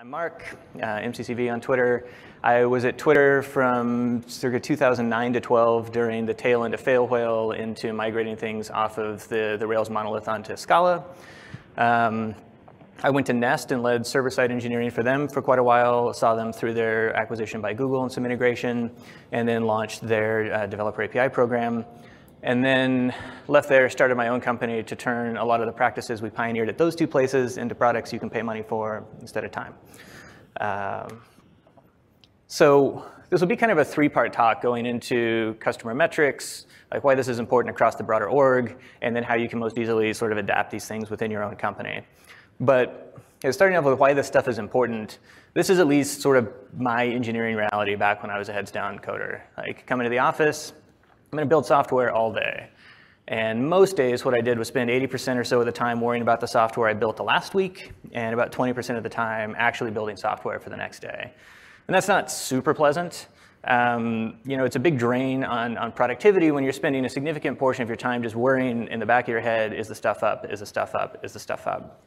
I'm Mark, MCCV on Twitter. I was at Twitter from circa 2009 to 12 during the tail end of Fail Whale into migrating things off of the Rails monolith onto Scala. I went to Nest and led server-side engineering for them for quite a while, saw them through their acquisition by Google and some integration, and then launched their developer API program. And then left there, started my own company to turn a lot of the practices we pioneered at those two places into products you can pay money for instead of time. So this will be kind of a three-part talk going into customer metrics, like why this is important across the broader org, and then how you can most easily sort of adapt these things within your own company. But starting off with why this stuff is important, this is at least sort of my engineering reality back when I was a heads-down coder. Like coming to the office, I'm going to build software all day. And most days, what I did was spend 80% or so of the time worrying about the software I built the last week, and about 20% of the time actually building software for the next day. And that's not super pleasant. It's a big drain on productivity when you're spending a significant portion of your time just worrying in the back of your head, is the stuff up, is the stuff up, is the stuff up?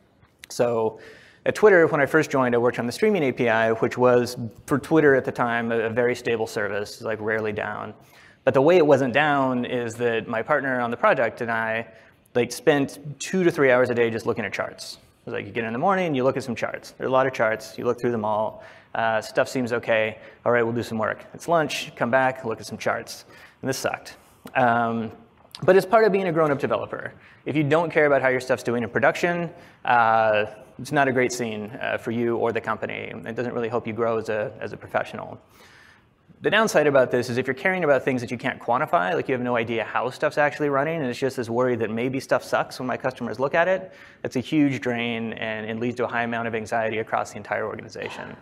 So at Twitter, when I first joined, I worked on the streaming API, which was, for Twitter at the time, a very stable service, like rarely down. But the way it wasn't down is that my partner on the project and I spent 2 to 3 hours a day just looking at charts. It was like you get in the morning, you look at some charts. There are a lot of charts. You look through them all. Stuff seems OK. All right, we'll do some work. It's lunch. Come back, look at some charts. And this sucked. But it's part of being a grown-up developer. If you don't care about how your stuff's doing in production, it's not a great scene for you or the company. It doesn't really help you grow as a professional. The downside about this is if you're caring about things that you can't quantify, like you have no idea how stuff's actually running, and it's just this worry that maybe stuff sucks when my customers look at it, it's a huge drain and it leads to a high amount of anxiety across the entire organization.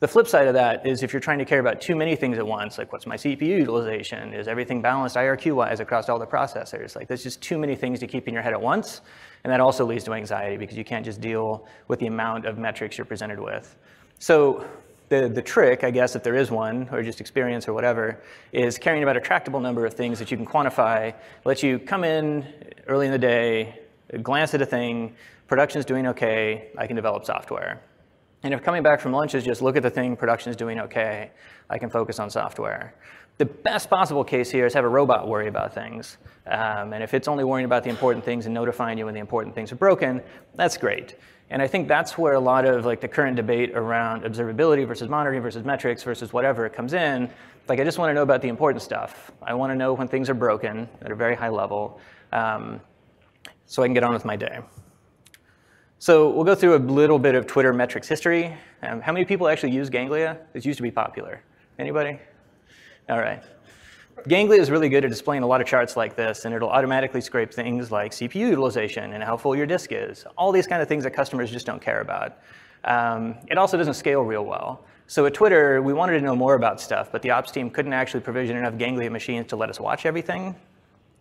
The flip side of that is if you're trying to care about too many things at once, like what's my CPU utilization, is everything balanced IRQ-wise across all the processors? Like there's just too many things to keep in your head at once, and that also leads to anxiety because you can't just deal with the amount of metrics you're presented with. So the trick, I guess, if there is one, or just experience or whatever, is caring about a tractable number of things that you can quantify, let you come in early in the day, glance at a thing, production's doing OK, I can develop software. And if coming back from lunch is just look at the thing, production's doing OK, I can focus on software. The best possible case here is have a robot worry about things. And if it's only worrying about the important things and notifying you when the important things are broken, that's great. And I think that's where a lot of the current debate around observability versus monitoring versus metrics versus whatever comes in. I just want to know about the important stuff. I want to know when things are broken at a very high level so I can get on with my day. So we'll go through a little bit of Twitter metrics history. How many people actually use Ganglia? It used to be popular. Anybody? All right. Ganglia is really good at displaying a lot of charts like this, and it'll automatically scrape things like CPU utilization and how full your disk is, all these kind of things that customers just don't care about. It also doesn't scale real well. So at Twitter, we wanted to know more about stuff, but the ops team couldn't actually provision enough Ganglia machines to let us watch everything.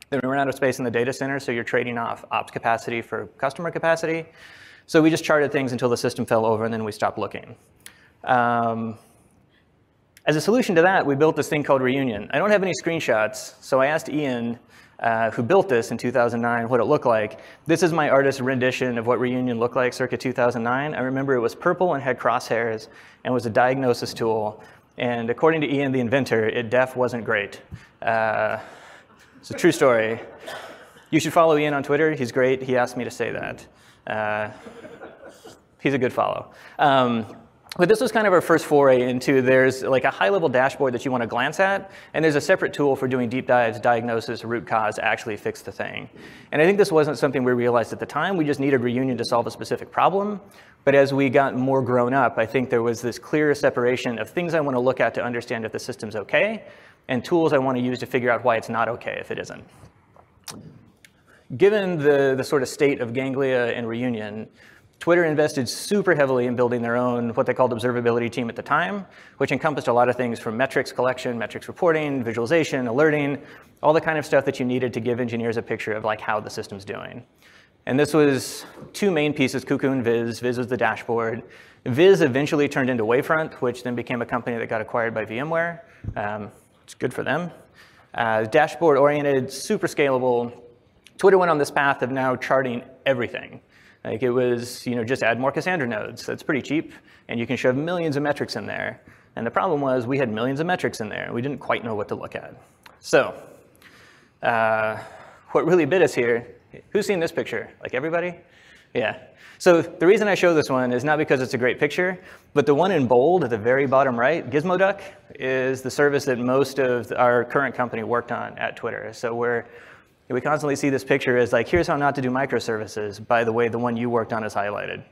Then we ran out of space in the data center, so you're trading off ops capacity for customer capacity. So we just charted things until the system fell over, and then we stopped looking. As a solution to that, we built this thing called Reunion. I don't have any screenshots, so I asked Ian, who built this in 2009, what it looked like. This is my artist's rendition of what Reunion looked like circa 2009. I remember it was purple and had crosshairs and was a diagnosis tool. And according to Ian, the inventor, it def wasn't great. It's a true story. You should follow Ian on Twitter. He's great. He asked me to say that. He's a good follow. But this was kind of our first foray into there's a high-level dashboard that you want to glance at, and there's a separate tool for doing deep dives, diagnosis, root cause, actually fix the thing. And I think this wasn't something we realized at the time. We just needed Reunion to solve a specific problem. But as we got more grown up, I think there was this clearer separation of things I want to look at to understand if the system's OK, and tools I want to use to figure out why it's not OK if it isn't. Given the sort of state of Ganglia and Reunion, Twitter invested super heavily in building their own, what they called observability team at the time, which encompassed a lot of things from metrics collection, metrics reporting, visualization, alerting, all the kind of stuff that you needed to give engineers a picture of how the system's doing. And this was two main pieces, Cuckoo and Viz. Viz was the dashboard. Viz eventually turned into Wavefront, which then became a company that got acquired by VMware. It's good for them. Dashboard oriented, super scalable. Twitter went on this path of now charting everything. Like it was, just add more Cassandra nodes. That's pretty cheap, and you can shove millions of metrics in there. And the problem was we had millions of metrics in there. We didn't quite know what to look at. So what really bit us here, who's seen this picture? Like everybody? Yeah. So the reason I show this one is not because it's a great picture, but the one in bold at the very bottom right, Gizmoduck, is the service that most of our current company worked on at Twitter. So we constantly see this picture as like, here's how not to do microservices. By the way, the one you worked on is highlighted.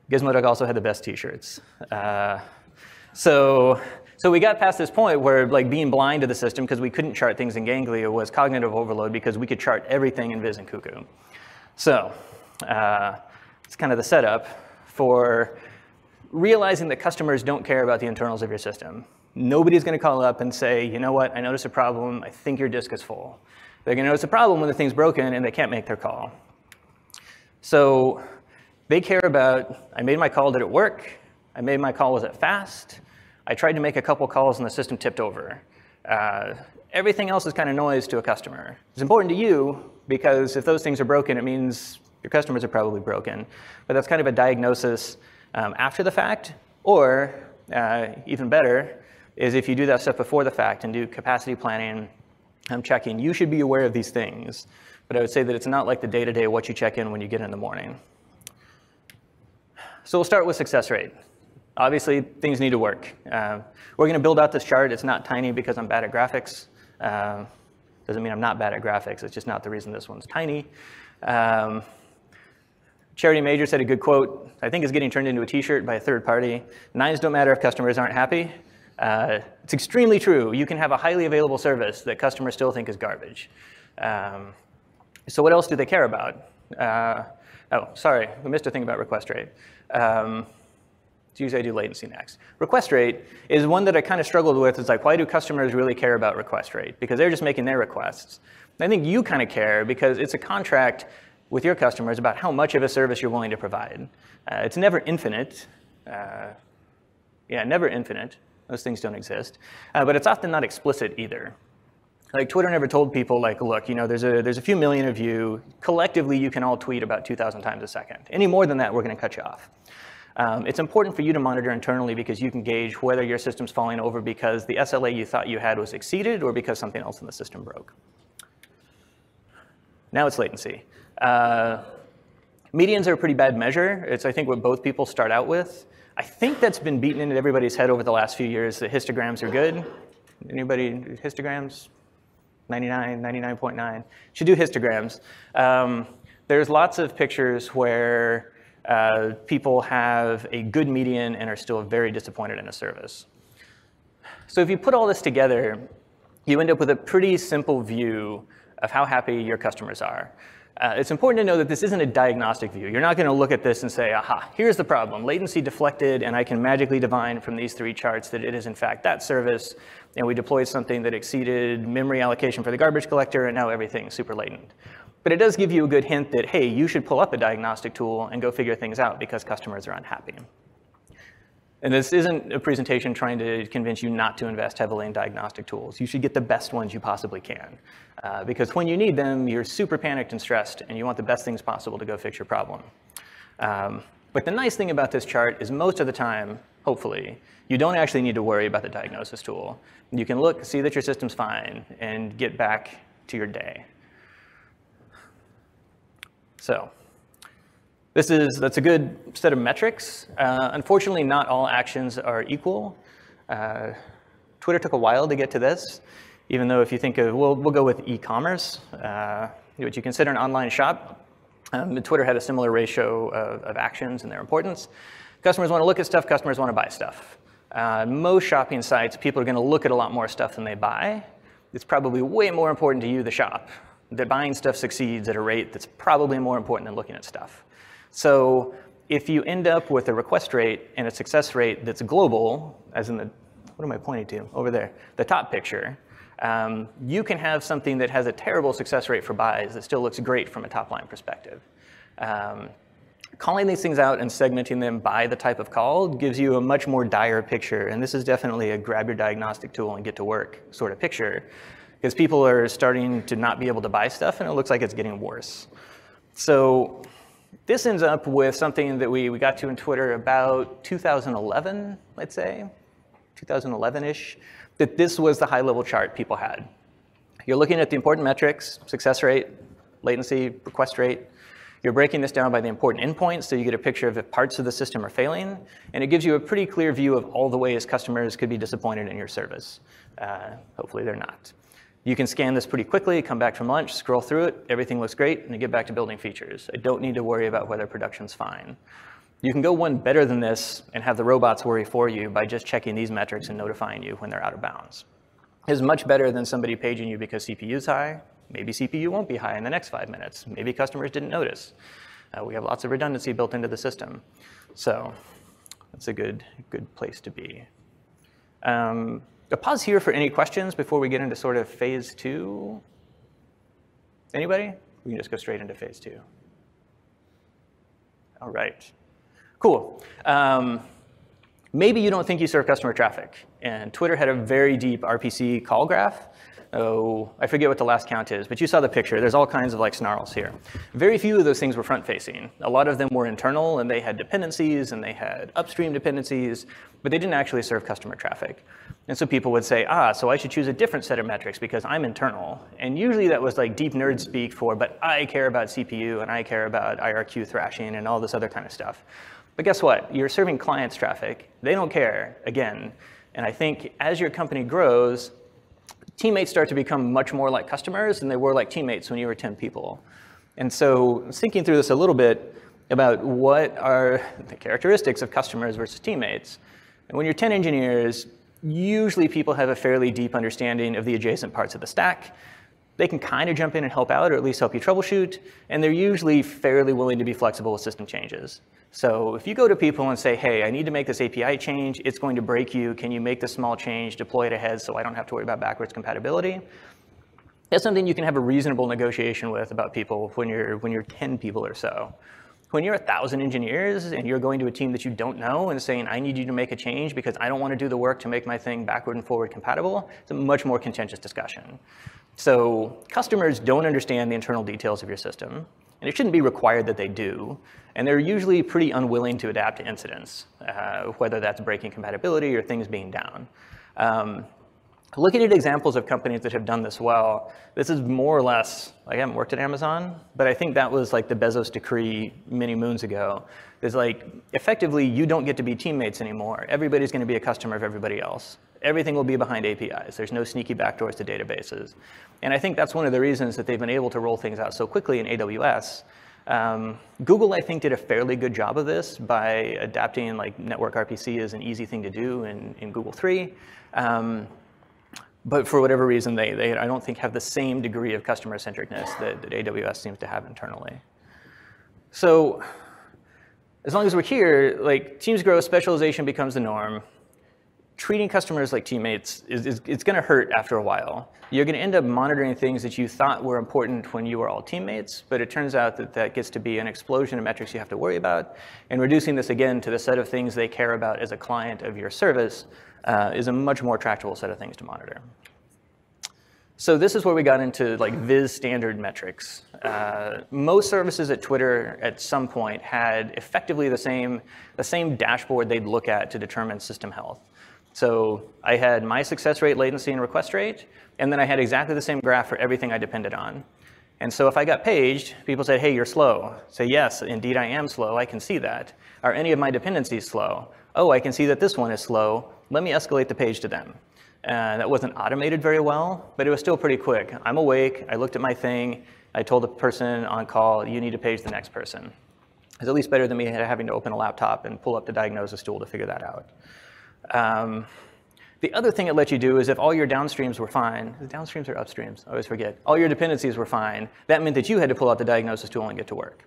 Gizmoduck also had the best t-shirts. So we got past this point where like being blind to the system because we couldn't chart things in Ganglia was cognitive overload because we could chart everything in Viz and Cuckoo. So it's kind of the setup for realizing that customers don't care about the internals of your system. Nobody's going to call up and say, you know what, I noticed a problem. I think your disk is full. They're going to notice a problem when the thing's broken and they can't make their call. So they care about, I made my call, did it work? I made my call, was it fast? I tried to make a couple calls and the system tipped over. Everything else is kind of noise to a customer. It's important to you because if those things are broken, it means your customers are probably broken. But that's kind of a diagnosis after the fact, or even better, is if you do that stuff before the fact and do capacity planning, checking, you should be aware of these things. But I would say that it's not like the day-to-day what you check in when you get in the morning. So we'll start with success rate. Obviously, things need to work. We're going to build out this chart. It's not tiny because I'm bad at graphics. Doesn't mean I'm not bad at graphics. It's just not the reason this one's tiny. Charity Major said a good quote, I think is getting turned into a t-shirt by a third party. Nines don't matter if customers aren't happy. It's extremely true. You can have a highly available service that customers still think is garbage. So what else do they care about? Oh, sorry, we missed a thing about request rate. Usually I do latency next. Request rate is one that I kind of struggled with. It's like, why do customers really care about request rate? Because they're just making their requests. And I think you kind of care because it's a contract with your customers about how much of a service you're willing to provide. It's never infinite. Yeah, never infinite. Those things don't exist. But it's often not explicit either. Like Twitter never told people, like, look, there's a few million of you. Collectively, you can all tweet about 2,000 times a second. Any more than that, we're going to cut you off. It's important for you to monitor internally because you can gauge whether your system's falling over because the SLA you thought you had was exceeded or because something else in the system broke. Now it's latency. Medians are a pretty bad measure. It's, I think, what both people start out with. I think that's been beaten into everybody's head over the last few years that histograms are good. Anybody histograms? 99, 99.9. Should do histograms. There's lots of pictures where people have a good median and are still very disappointed in a service. So if you put all this together, you end up with a pretty simple view of how happy your customers are. It's important to know that this isn't a diagnostic view. You're not going to look at this and say, aha, here's the problem. Latency deflected, and I can magically divine from these three charts that it is, in fact, that service. And we deployed something that exceeded memory allocation for the garbage collector, and now everything's super latent. But it does give you a good hint that, hey, you should pull up a diagnostic tool and go figure things out because customers are unhappy. And this isn't a presentation trying to convince you not to invest heavily in diagnostic tools. You should get the best ones you possibly can. Because when you need them, you're super panicked and stressed, and you want the best things possible to go fix your problem. But the nice thing about this chart is most of the time, hopefully, you don't actually need to worry about the diagnosis tool. You can look, see that your system's fine, and get back to your day. So that's a good set of metrics. Unfortunately, not all actions are equal. Twitter took a while to get to this, even though if you think of, we'll go with e-commerce, which you consider an online shop. Twitter had a similar ratio of actions and their importance. Customers want to look at stuff, customers want to buy stuff. Most shopping sites, people are going to look at a lot more stuff than they buy. It's probably way more important to you, the shop, that buying stuff succeeds at a rate that's probably more important than looking at stuff. So if you end up with a request rate and a success rate that's global, as in the, what am I pointing to? Over there, the top picture, you can have something that has a terrible success rate for buys that still looks great from a top-line perspective. Calling these things out and segmenting them by the type of call gives you a much more dire picture. And this is definitely a grab your diagnostic tool and get to work sort of picture, because people are starting to not be able to buy stuff, and it looks like it's getting worse. So this ends up with something that we got to in Twitter about 2011, let's say, 2011-ish, that this was the high-level chart people had. You're looking at the important metrics, success rate, latency, request rate. You're breaking this down by the important endpoints, so you get a picture of if parts of the system are failing, and it gives you a pretty clear view of all the ways customers could be disappointed in your service. Hopefully they're not. You can scan this pretty quickly, come back from lunch, scroll through it, everything looks great, and you get back to building features. I don't need to worry about whether production's fine. You can go one better than this and have the robots worry for you by just checking these metrics and notifying you when they're out of bounds. It's much better than somebody paging you because CPU's high. Maybe CPU won't be high in the next 5 minutes. Maybe customers didn't notice. We have lots of redundancy built into the system. So that's a good place to be. I'll pause here for any questions before we get into sort of phase 2. Anybody? We can just go straight into phase 2. All right. Cool. Maybe you don't think you serve customer traffic. And Twitter had a very deep RPC call graph. Oh, I forget what the last count is, but you saw the picture. There's all kinds of like snarls here. Very few of those things were front-facing. A lot of them were internal, and they had dependencies, and they had upstream dependencies, but they didn't actually serve customer traffic. And so people would say, so I should choose a different set of metrics because I'm internal. And usually that was like deep nerd speak for, but I care about CPU, and I care about IRQ thrashing, and all this other kind of stuff. But guess what? You're serving clients traffic. They don't care, again. And I think as your company grows, teammates start to become much more like customers than they were like teammates when you were 10 people. And so thinking through this a little bit about what are the characteristics of customers versus teammates. And when you're 10 engineers, usually people have a fairly deep understanding of the adjacent parts of the stack. They can kind of jump in and help out, or at least help you troubleshoot. And they're usually fairly willing to be flexible with system changes. So if you go to people and say, hey, I need to make this API change, it's going to break you, can you make this small change, deploy it ahead so I don't have to worry about backwards compatibility? That's something you can have a reasonable negotiation with about people when you're 10 people or so. When you're 1,000 engineers and you're going to a team that you don't know and saying, I need you to make a change because I don't want to do the work to make my thing backward and forward compatible, it's a much more contentious discussion. So customers don't understand the internal details of your system, and it shouldn't be required that they do. And they're usually pretty unwilling to adapt to incidents, whether that's breaking compatibility or things being down. Looking at examples of companies that have done this well, this is more or less, I haven't worked at Amazon, but I think that was like the Bezos decree many moons ago. It's like, effectively, you don't get to be teammates anymore. Everybody's going to be a customer of everybody else. Everything will be behind APIs. There's no sneaky backdoors to databases. And I think that's one of the reasons that they've been able to roll things out so quickly in AWS. Google, I think, did a fairly good job of this by adapting like network RPC as an easy thing to do in Google 3. But for whatever reason, they I don't think have the same degree of customer-centricness that AWS seems to have internally. So as long as we're here, like teams grow, specialization becomes the norm. Treating customers like teammates it's going to hurt after a while. You're going to end up monitoring things that you thought were important when you were all teammates, but it turns out that that gets to be an explosion of metrics you have to worry about. And reducing this again to the set of things they care about as a client of your service is a much more tractable set of things to monitor. So this is where we got into like Viz standard metrics. Most services at Twitter at some point had effectively the same dashboard they'd look at to determine system health. So I had my success rate, latency, and request rate, and then I had exactly the same graph for everything I depended on. And so if I got paged, people said, hey, you're slow. Say, yes, indeed I am slow. I can see that. Are any of my dependencies slow? Oh, I can see that this one is slow. Let me escalate the page to them. That wasn't automated very well, but it was still pretty quick. I'm awake. I looked at my thing. I told the person on call, you need to page the next person. It's at least better than me having to open a laptop and pull up the diagnosis tool to figure that out. The other thing it lets you do is if all your downstreams were fine, is it downstreams or upstreams? I always forget. All your dependencies were fine. That meant that you had to pull out the diagnosis tool and get to work.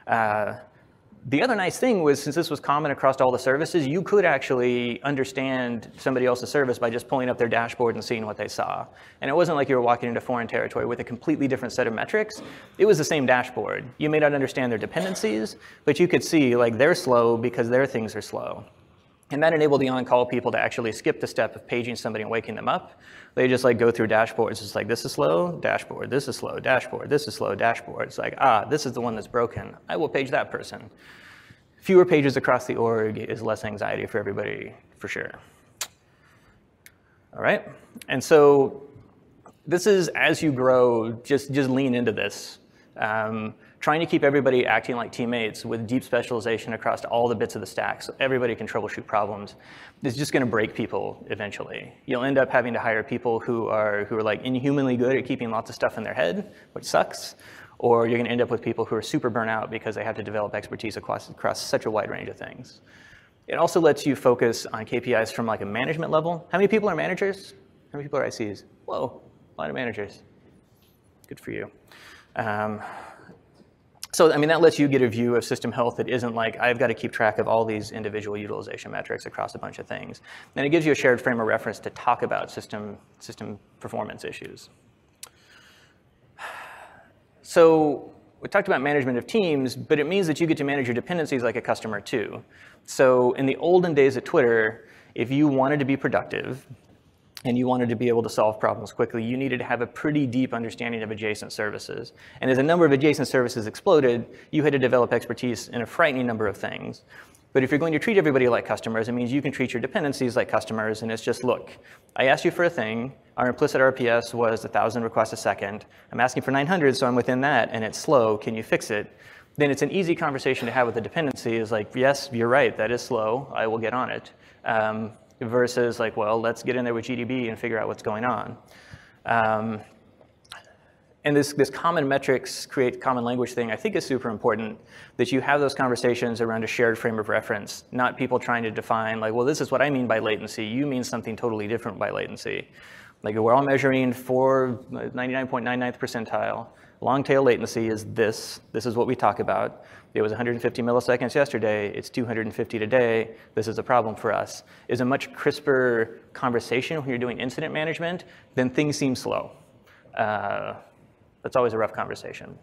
The other nice thing was, since this was common across all the services, you could actually understand somebody else's service by just pulling up their dashboard and seeing what they saw. And it wasn't like you were walking into foreign territory with a completely different set of metrics. It was the same dashboard. You may not understand their dependencies, but you could see like they're slow because their things are slow. And that enabled the on-call people to actually skip the step of paging somebody and waking them up. They just like go through dashboards. It's like, this is slow, dashboard, this is slow, dashboard, this is slow, dashboard. It's like, this is the one that's broken. I will page that person. Fewer pages across the org is less anxiety for everybody, for sure. All right, and so this is, as you grow, just lean into this. Trying to keep everybody acting like teammates with deep specialization across all the bits of the stack so everybody can troubleshoot problems is just going to break people eventually. You'll end up having to hire people who are like inhumanly good at keeping lots of stuff in their head, which sucks, or you're going to end up with people who are super burnt out because they have to develop expertise across such a wide range of things. It also lets you focus on KPIs from like a management level. How many people are managers? How many people are ICs? Whoa, a lot of managers. Good for you. So, I mean, that lets you get a view of system health that isn't like, I've got to keep track of all these individual utilization metrics across a bunch of things. And it gives you a shared frame of reference to talk about system performance issues. So we talked about management of teams, but it means that you get to manage your dependencies like a customer too. So in the olden days at Twitter, if you wanted to be productive, and you wanted to be able to solve problems quickly, you needed to have a pretty deep understanding of adjacent services. And as a number of adjacent services exploded, you had to develop expertise in a frightening number of things. But if you're going to treat everybody like customers, it means you can treat your dependencies like customers, and it's just, look, I asked you for a thing, our implicit RPS was 1,000 requests a second, I'm asking for 900, so I'm within that, and it's slow, can you fix it? Then it's an easy conversation to have with the dependency, is like, yes, you're right, that is slow, I will get on it. Versus like, well, let's get in there with GDB and figure out what's going on. And this common metrics, create common language thing, I think is super important, that you have those conversations around a shared frame of reference, not people trying to define like, well, this is what I mean by latency. You mean something totally different by latency. Like we're all measuring for 99.99th percentile. Long tail latency is this. This is what we talk about. It was 150 milliseconds yesterday. It's 250 today. This is a problem for us. Is a much crisper conversation when you're doing incident management than things seem slow. That's always a rough conversation.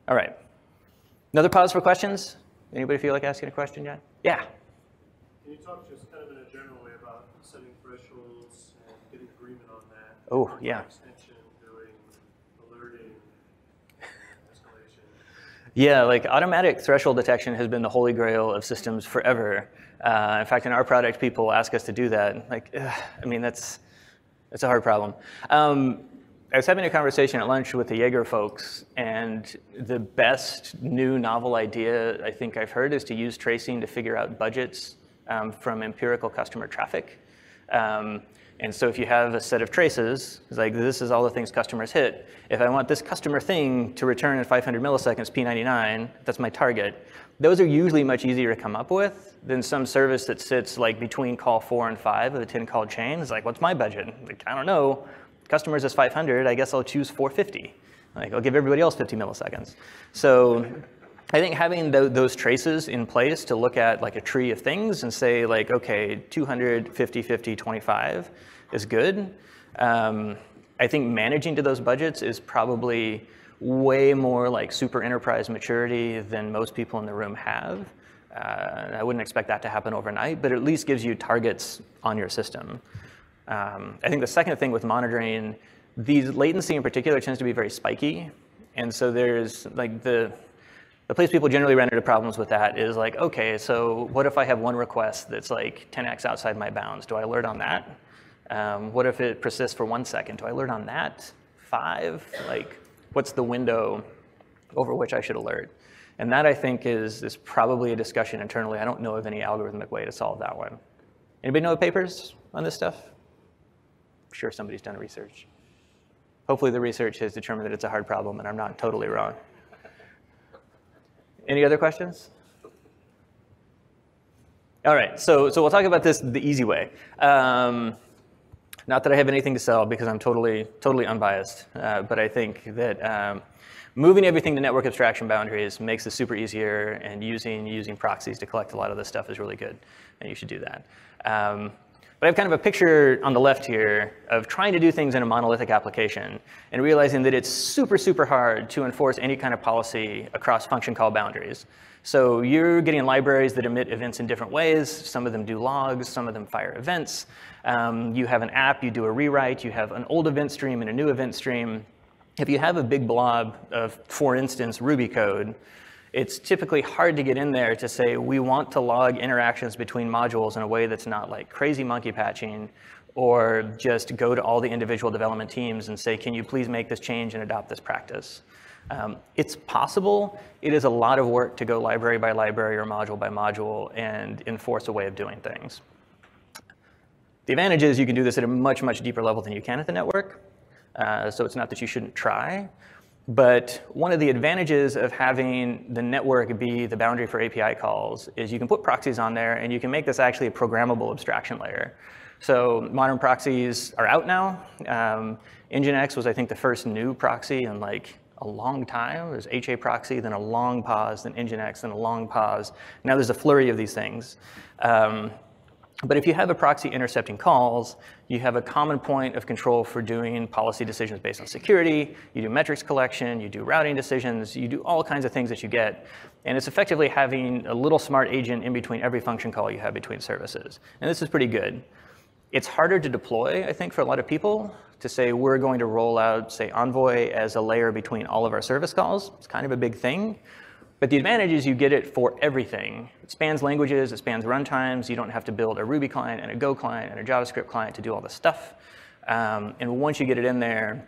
All right. Another pause for questions? Anybody feel like asking a question yet? Yeah. Can you talk just kind of in a general way about setting thresholds and getting agreement on that? Oh, yeah. Extension, doing alerting, escalation. Yeah, like automatic threshold detection has been the holy grail of systems forever. In fact, in our product, people ask us to do that. Like, I mean, that's a hard problem. I was having a conversation at lunch with the Jaeger folks, and the best new novel idea I think I've heard is to use tracing to figure out budgets from empirical customer traffic. And so if you have a set of traces, it's like this is all the things customers hit. If I want this customer thing to return in 500 milliseconds P99, that's my target. Those are usually much easier to come up with than some service that sits like between call 4 and 5 of a 10 call chain. It's like, what's my budget? Like, I don't know. Customers is 500. I guess I'll choose 450. Like, I'll give everybody else 50 milliseconds. So I think having those traces in place to look at like a tree of things and say like, okay, 200, 50, 50, 25 is good. I think managing to those budgets is probably way more like super enterprise maturity than most people in the room have. I wouldn't expect that to happen overnight, but it at least gives you targets on your system. I think the second thing with monitoring, these latency in particular tends to be very spiky. And so there's like the place people generally run into problems with that is like, okay, so what if I have one request that's like 10x outside my bounds? Do I alert on that? What if it persists for 1 second? Do I alert on that? 5? Like, what's the window over which I should alert? And that, I think, is probably a discussion internally. I don't know of any algorithmic way to solve that one. Anybody know of papers on this stuff? I'm sure somebody's done research. Hopefully the research has determined that it's a hard problem and I'm not totally wrong. Any other questions? All right, so we'll talk about this the easy way. Not that I have anything to sell because I'm totally unbiased, but I think that moving everything to network abstraction boundaries makes this super easier, and using proxies to collect a lot of this stuff is really good, and you should do that. But But I have kind of a picture on the left here of trying to do things in a monolithic application and realizing that it's super, super hard to enforce any kind of policy across function call boundaries. So you're getting libraries that emit events in different ways. Some of them do logs, some of them fire events. You have an app, you do a rewrite, you have an old event stream and a new event stream. If you have a big blob of, for instance, Ruby code, it's typically hard to get in there to say, we want to log interactions between modules in a way that's not like crazy monkey patching, or just go to all the individual development teams and say, can you please make this change and adopt this practice? It's possible. It is a lot of work to go library by library or module by module and enforce a way of doing things. The advantage is you can do this at a much, much deeper level than you can at the network. So it's not that you shouldn't try. But one of the advantages of having the network be the boundary for API calls is you can put proxies on there, and you can make this actually a programmable abstraction layer. So modern proxies are out now. Nginx was, I think, the first new proxy in like a long time. There's HA proxy, then a long pause, then Nginx, then a long pause. Now there's a flurry of these things. But if you have a proxy intercepting calls, you have a common point of control for doing policy decisions based on security. You do metrics collection, you do routing decisions, you do all kinds of things that you get. And it's effectively having a little smart agent in between every function call you have between services. And this is pretty good. It's harder to deploy, I think, for a lot of people to say we're going to roll out, say, Envoy as a layer between all of our service calls. It's kind of a big thing. But the advantage is you get it for everything. It spans languages, it spans runtimes. You don't have to build a Ruby client and a Go client and a JavaScript client to do all this stuff. And once you get it in there,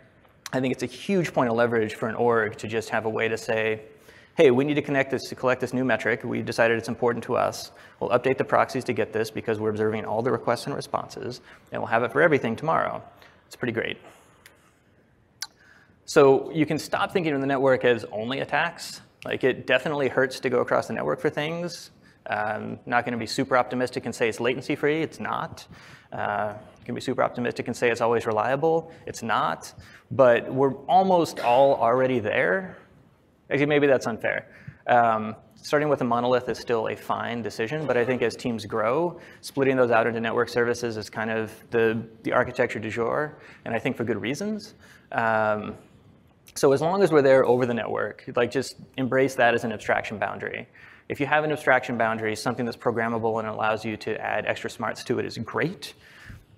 I think it's a huge point of leverage for an org to just have a way to say, hey, we need to connect this to collect this new metric. We decided it's important to us. We'll update the proxies to get this because we're observing all the requests and responses. And we'll have it for everything tomorrow. It's pretty great. So you can stop thinking of the network as only attacks. Like, it definitely hurts to go across the network for things. Not going to be super optimistic and say it's latency free. It's not. You can be super optimistic and say it's always reliable. It's not. But we're almost all already there. Actually, maybe that's unfair. Starting with a monolith is still a fine decision, but I think as teams grow, splitting those out into network services is kind of the architecture du jour, and I think for good reasons. So as long as we're there over the network, like, just embrace that as an abstraction boundary. If you have an abstraction boundary, something that's programmable and allows you to add extra smarts to it is great.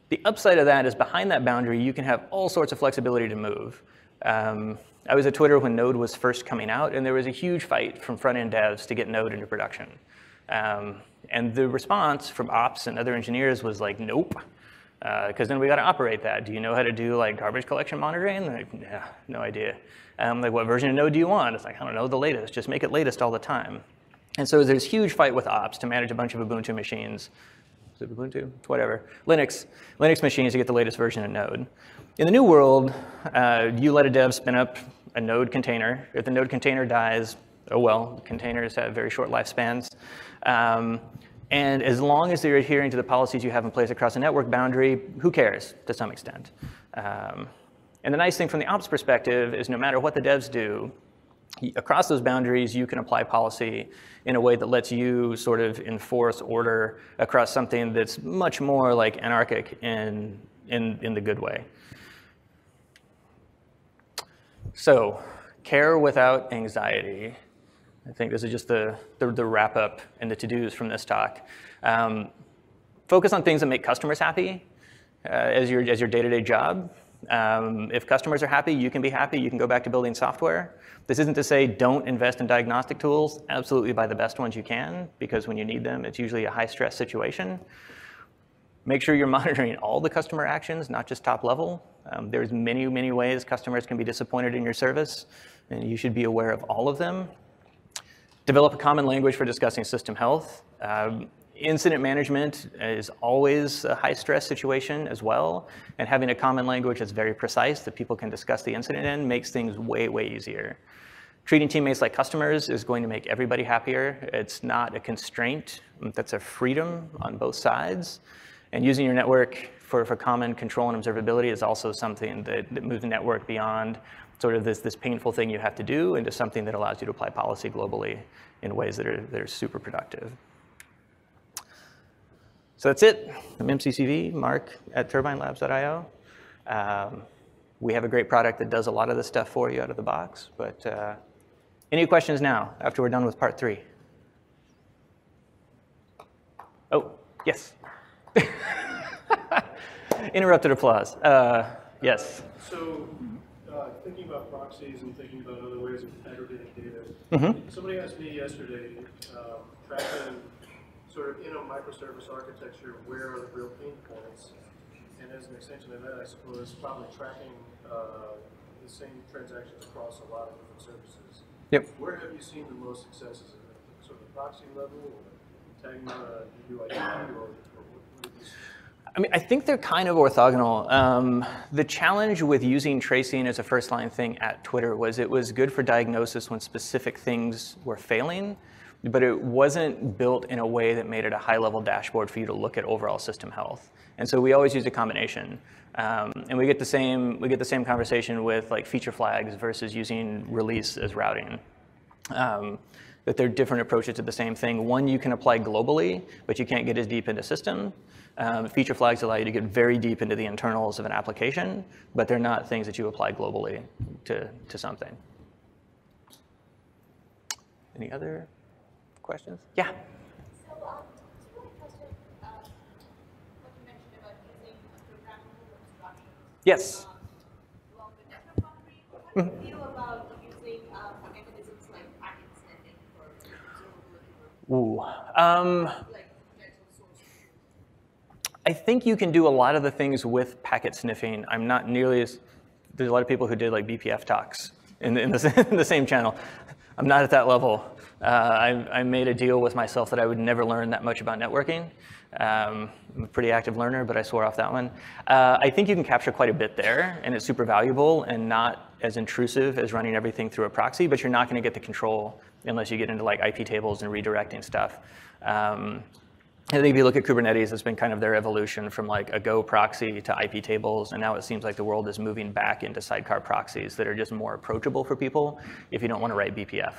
The upside of that is behind that boundary, you can have all sorts of flexibility to move. I was at Twitter when Node was first coming out, and there was a huge fight from front-end devs to get Node into production. And the response from ops and other engineers was like, nope. Because then we got to operate that. Do you know how to do like garbage collection monitoring? Like, yeah, no idea. Like, what version of Node do you want? It's like, I don't know, the latest. Just make it latest all the time. And so there's a huge fight with ops to manage a bunch of Ubuntu machines. Is it Ubuntu? Whatever. Linux machines to get the latest version of Node. In the new world, you let a dev spin up a Node container. If the Node container dies, oh well, containers have very short lifespans. And as long as they're adhering to the policies you have in place across a network boundary, who cares to some extent? And the nice thing from the ops perspective is no matter what the devs do, across those boundaries, you can apply policy in a way that lets you sort of enforce order across something that's much more like anarchic in the good way. So, care without anxiety. I think this is just the wrap up and the to-dos from this talk. Focus on things that make customers happy as your day-to-day job. If customers are happy, you can be happy. You can go back to building software. This isn't to say don't invest in diagnostic tools. Absolutely buy the best ones you can, because when you need them, it's usually a high-stress situation. Make sure you're monitoring all the customer actions, not just top level. There's many, many ways customers can be disappointed in your service, and you should be aware of all of them. Develop a common language for discussing system health. Incident management is always a high-stress situation as well, and having a common language that's very precise that people can discuss the incident in makes things way, way easier. Treating teammates like customers is going to make everybody happier. It's not a constraint. That's a freedom on both sides. And using your network for common control and observability is also something that moves the network beyond sort of this painful thing you have to do into something that allows you to apply policy globally in ways that are super productive. So that's it. I'm MCCV, Mark at turbinelabs.io. We have a great product that does a lot of this stuff for you out of the box. But any questions now after we're done with part 3? Oh, yes. Interrupted applause. Yes. So thinking about proxies and thinking about other ways of aggregating data, somebody asked me yesterday, tracking sort of in a microservice architecture, where are the real pain points? And as an extension of that, I suppose probably tracking the same transactions across a lot of different services. Yep. Where have you seen the most successes? At the sort of proxy level, or tagging a UID, or what have you seen? I mean, I think they're kind of orthogonal. The challenge with using tracing as a first-line thing at Twitter was it was good for diagnosis when specific things were failing, but it wasn't built in a way that made it a high-level dashboard for you to look at overall system health. And so we always use a combination. And we get the same conversation with like feature flags versus using release as routing. That they're different approaches to the same thing. One you can apply globally, but you can't get as deep into system. Feature flags allow you to get very deep into the internals of an application, but they're not things that you apply globally to something. Any other questions? Yeah. So, what you mentioned about using programmable instructions. Yes. Along with network boundary, how do you feel about using mechanisms like packet sniffing for observability? Like potential source. I think you can do a lot of the things with packet sniffing. I'm not nearly as, there's a lot of people who did like BPF talks in the same channel. I'm not at that level. I made a deal with myself that I would never learn that much about networking. I'm a pretty active learner, but I swore off that one. I think you can capture quite a bit there, and it's super valuable and not as intrusive as running everything through a proxy, but you're not going to get the control unless you get into like IP tables and redirecting stuff. I think if you look at Kubernetes, it's been kind of their evolution from like a Go proxy to IP tables, and now it seems like the world is moving back into sidecar proxies that are just more approachable for people if you don't want to write BPF.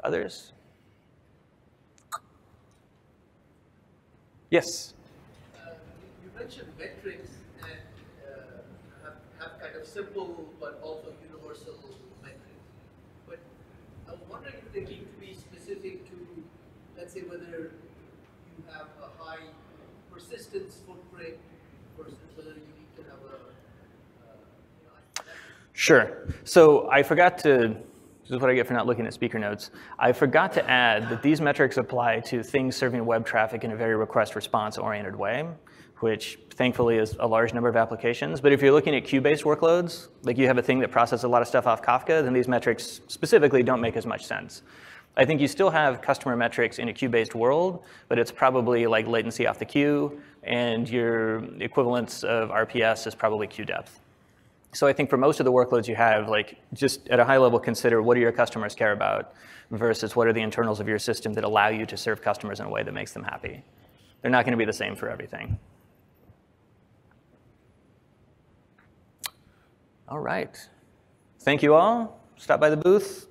Others? Yes? You mentioned metrics and have kind of simple but also universal metrics. But I was wondering if they need to be specific to, let's say, whether you have a high persistence footprint versus whether you need to have a, Sure. So I forgot to, this is what I get for not looking at speaker notes. I forgot to add that these metrics apply to things serving web traffic in a very request-response oriented way, which thankfully is a large number of applications. But if you're looking at queue-based workloads, like you have a thing that processes a lot of stuff off Kafka, then these metrics specifically don't make as much sense. I think you still have customer metrics in a queue-based world, but it's probably like latency off the queue, and your equivalence of RPS is probably queue depth. So I think for most of the workloads you have, like just at a high level, consider what do your customers care about versus what are the internals of your system that allow you to serve customers in a way that makes them happy. They're not going to be the same for everything. All right. Thank you all. Stop by the booth.